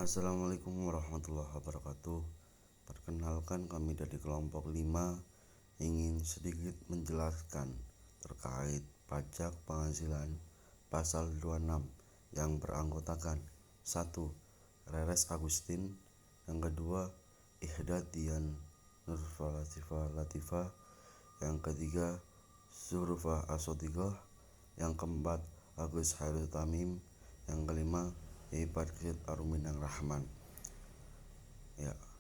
Assalamualaikum warahmatullahi wabarakatuh. Perkenalkan, kami dari kelompok 5 ingin sedikit menjelaskan terkait pajak penghasilan pasal 26 yang beranggotakan 1. Reres Agustin, yang kedua Ihdad Dian Nurfa Latifah, yang ketiga Zuhrufa Asotigoh, yang keempat Agus Hairul Tamim, yang kelima Ibadat Aruminang Rahman.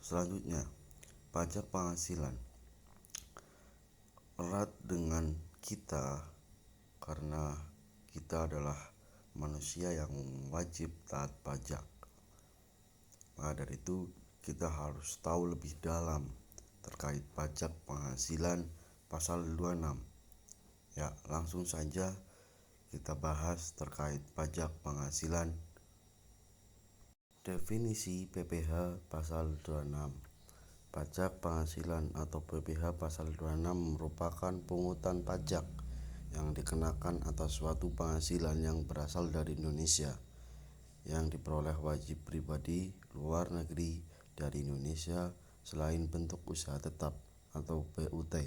Selanjutnya, pajak penghasilan erat dengan kita karena kita adalah manusia yang wajib taat pajak. Maka dari itu kita harus tahu lebih dalam terkait pajak penghasilan pasal 26. Langsung saja kita bahas terkait pajak penghasilan. Definisi PPh pasal 26. Pajak penghasilan atau PPh pasal 26 merupakan pungutan pajak yang dikenakan atas suatu penghasilan yang berasal dari Indonesia yang diperoleh wajib pribadi luar negeri dari Indonesia selain bentuk usaha tetap atau BUT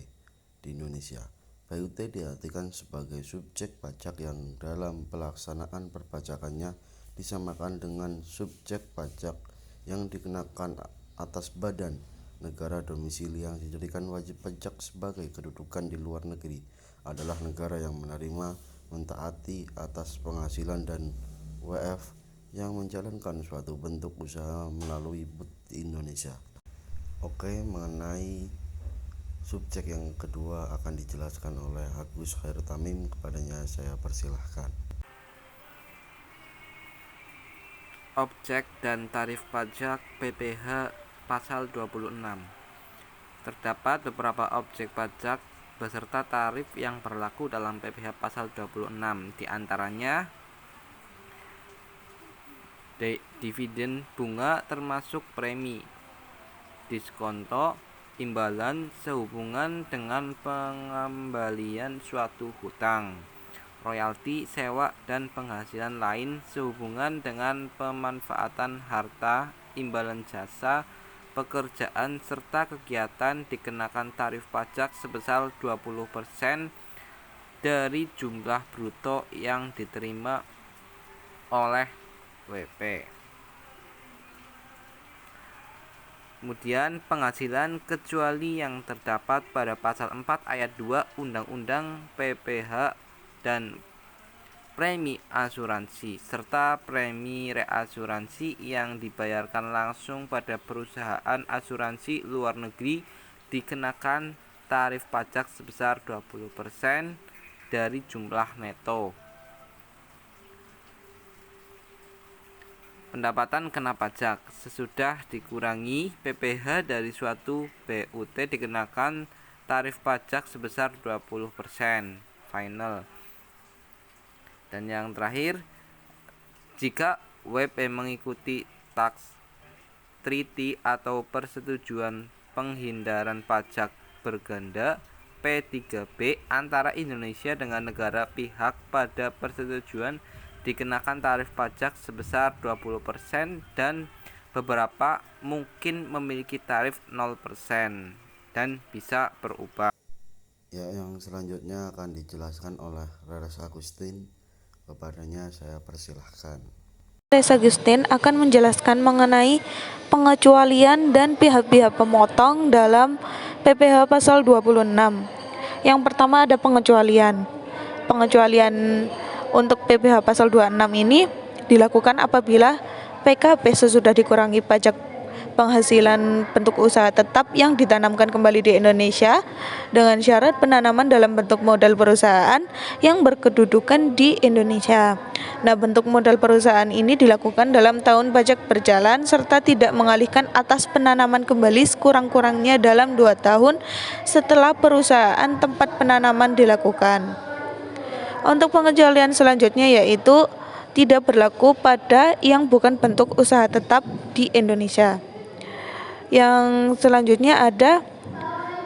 di Indonesia. BUT diartikan sebagai subjek pajak yang dalam pelaksanaan perpajakannya disamakan dengan subjek pajak yang dikenakan atas badan negara domisili yang dijadikan wajib pajak sebagai kedudukan di luar negeri adalah negara yang menerima, mentaati atas penghasilan dan WF yang menjalankan suatu bentuk usaha melalui BUT di Indonesia. Mengenai subjek yang kedua akan dijelaskan oleh Agus Hairul Tamim. Kepadanya saya persilahkan. Objek dan tarif pajak PPh pasal 26. Terdapat beberapa objek pajak beserta tarif yang berlaku dalam PPh pasal 26, di antaranya dividen bunga termasuk premi, diskonto, imbalan sehubungan dengan pengembalian suatu hutang, royalti, sewa, dan penghasilan lain sehubungan dengan pemanfaatan harta, imbalan jasa, pekerjaan, serta kegiatan dikenakan tarif pajak sebesar 20% dari jumlah bruto yang diterima oleh WP. Kemudian penghasilan kecuali yang terdapat pada pasal 4 ayat 2 Undang-Undang PPh dan premi asuransi serta premi reasuransi yang dibayarkan langsung pada perusahaan asuransi luar negeri dikenakan tarif pajak sebesar 20% dari jumlah neto. Pendapatan kena pajak sesudah dikurangi PPh dari suatu BUT dikenakan tarif pajak sebesar 20% final. Dan yang terakhir, jika WP mengikuti tax treaty atau persetujuan penghindaran pajak berganda P3B antara Indonesia dengan negara pihak pada persetujuan dikenakan tarif pajak sebesar 20% dan beberapa mungkin memiliki tarif 0% dan bisa berubah. Yang selanjutnya akan dijelaskan oleh Reres Agustin. Kepadanya saya persilahkan. Reres Agustin akan menjelaskan mengenai pengecualian dan pihak-pihak pemotong dalam PPh pasal 26. Yang pertama ada pengecualian. Pengecualian untuk PPh pasal 26 ini dilakukan apabila PKP sesudah dikurangi pajak penghasilan bentuk usaha tetap yang ditanamkan kembali di Indonesia dengan syarat penanaman dalam bentuk modal perusahaan yang berkedudukan di Indonesia. Nah, bentuk modal perusahaan ini dilakukan dalam tahun pajak berjalan serta tidak mengalihkan atas penanaman kembali sekurang-kurangnya dalam 2 tahun setelah perusahaan tempat penanaman dilakukan. Untuk pengecualian selanjutnya yaitu tidak berlaku pada yang bukan bentuk usaha tetap di Indonesia. Yang selanjutnya ada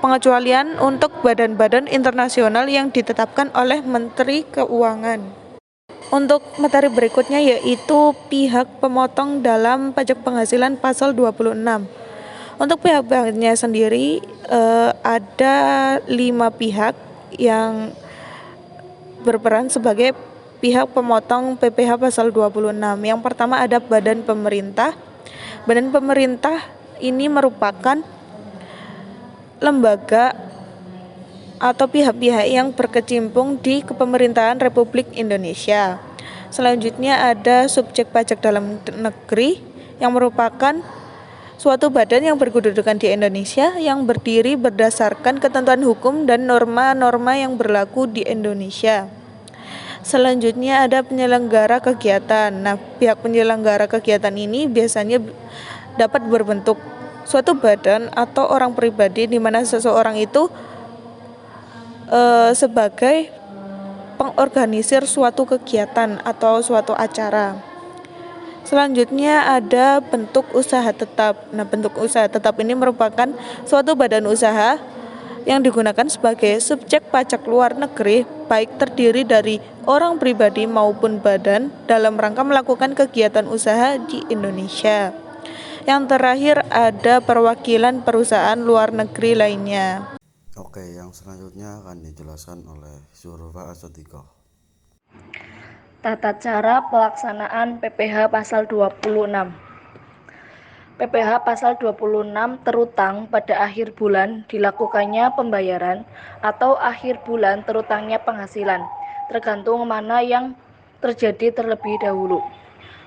pengecualian untuk badan-badan internasional yang ditetapkan oleh Menteri Keuangan. Untuk materi berikutnya yaitu pihak pemotong dalam pajak penghasilan pasal 26. Untuk pihak-pihaknya sendiri ada 5 pihak yang berperan sebagai pihak pemotong PPh pasal 26. Yang pertama ada badan pemerintah. Badan pemerintah ini merupakan lembaga atau pihak-pihak yang berkecimpung di kepemerintahan Republik Indonesia. Selanjutnya ada subjek pajak dalam negeri yang merupakan suatu badan yang berkedudukan di Indonesia yang berdiri berdasarkan ketentuan hukum dan norma-norma yang berlaku di Indonesia. Selanjutnya ada penyelenggara kegiatan. Nah, pihak penyelenggara kegiatan ini biasanya dapat berbentuk suatu badan atau orang pribadi di mana seseorang itu sebagai pengorganisir suatu kegiatan atau suatu acara. Selanjutnya ada bentuk usaha tetap. Nah, bentuk usaha tetap ini merupakan suatu badan usaha yang digunakan sebagai subjek pajak luar negeri, baik terdiri dari orang pribadi maupun badan dalam rangka melakukan kegiatan usaha di Indonesia. Yang terakhir ada perwakilan perusahaan luar negeri lainnya. Oke, yang selanjutnya akan dijelaskan oleh Zurfa Asodikoh. Tata cara pelaksanaan PPh pasal 26. PPh pasal 26 terutang pada akhir bulan dilakukannya pembayaran atau akhir bulan terutangnya penghasilan, tergantung mana yang terjadi terlebih dahulu.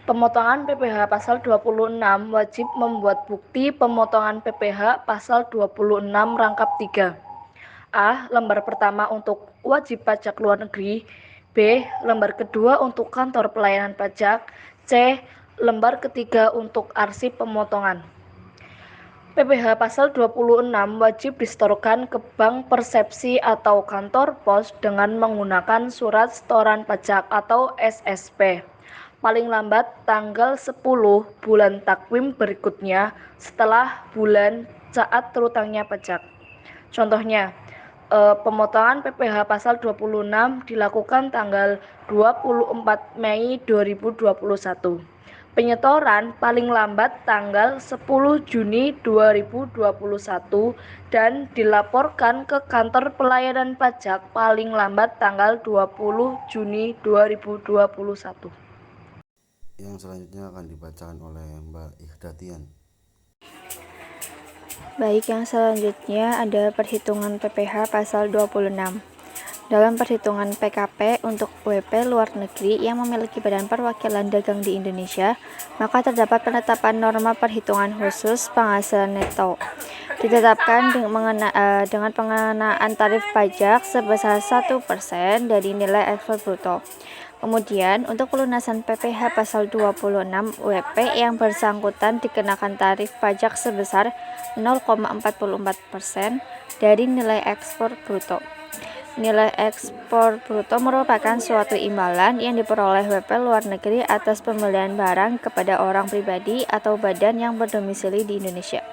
Pemotongan PPh pasal 26 wajib membuat bukti pemotongan PPh pasal 26 rangkap 3. A. Lembar pertama untuk wajib pajak luar negeri. B. Lembar kedua untuk kantor pelayanan pajak. C. Lembar ketiga untuk arsip pemotongan. PPh pasal 26 wajib disetorkan ke bank persepsi atau kantor pos dengan menggunakan surat setoran pajak atau SSP. Paling lambat tanggal 10 bulan takwim berikutnya setelah bulan saat terutangnya pajak. Contohnya, pemotongan PPh pasal 26 dilakukan tanggal 24 Mei 2021. Penyetoran paling lambat tanggal 10 Juni 2021 dan dilaporkan ke kantor pelayanan pajak paling lambat tanggal 20 Juni 2021. Yang selanjutnya akan dibacakan oleh Mbak Ihdatian. Baik, yang selanjutnya ada perhitungan PPh pasal 26. Dalam perhitungan PKP untuk WP luar negeri yang memiliki badan perwakilan dagang di Indonesia, maka terdapat penetapan norma perhitungan khusus penghasilan neto. Ditetapkan dengan pengenaan tarif pajak sebesar 1% dari nilai ekspor bruto. Kemudian, untuk pelunasan PPh pasal 26 WP yang bersangkutan dikenakan tarif pajak sebesar 0,44% dari nilai ekspor bruto. Nilai ekspor bruto merupakan suatu imbalan yang diperoleh WP luar negeri atas pembelian barang kepada orang pribadi atau badan yang berdomisili di Indonesia.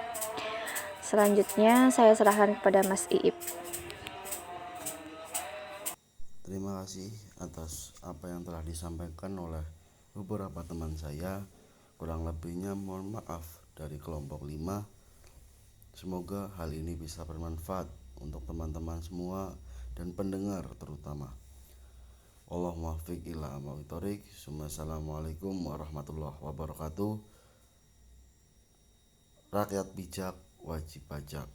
Selanjutnya, saya serahkan kepada Mas Iip. Terima kasih atas apa yang telah disampaikan oleh beberapa teman saya. Kurang lebihnya mohon maaf dari kelompok 5. Semoga hal ini bisa bermanfaat untuk teman-teman semua dan pendengar terutama. Allahumma fiq ila amawitorik. Assalamualaikum warahmatullahi wabarakatuh. Rakyat bijak wajib pajak.